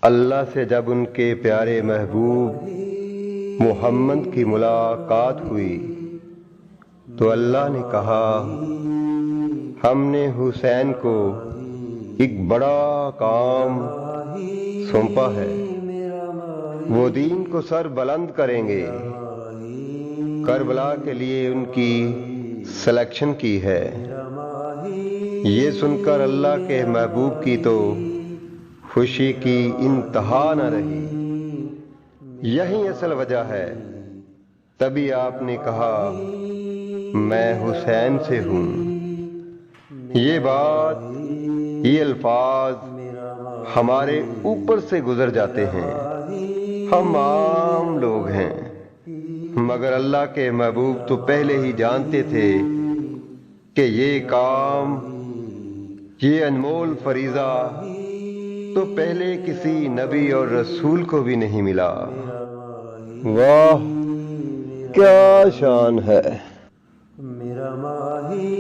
اللہ سے جب ان کے پیارے محبوب محمد کی ملاقات ہوئی تو اللہ نے کہا، ہم نے حسین کو ایک بڑا کام سونپا ہے، وہ دین کو سر بلند کریں گے، کربلا کے لیے ان کی سلیکشن کی ہے۔ یہ سن کر اللہ کے محبوب کی تو خوشی کی انتہا نہ رہی۔ یہی اصل وجہ ہے، تبھی آپ نے کہا میں حسین سے ہوں۔ یہ بات، یہ الفاظ ہمارے اوپر سے گزر جاتے ہیں، ہم عام لوگ ہیں، مگر اللہ کے محبوب تو پہلے ہی جانتے تھے کہ یہ کام، یہ انمول فریضہ تو پہلے کسی نبی اور رسول کو بھی نہیں ملا۔ واہ کیا شان ہے! میرا ماہی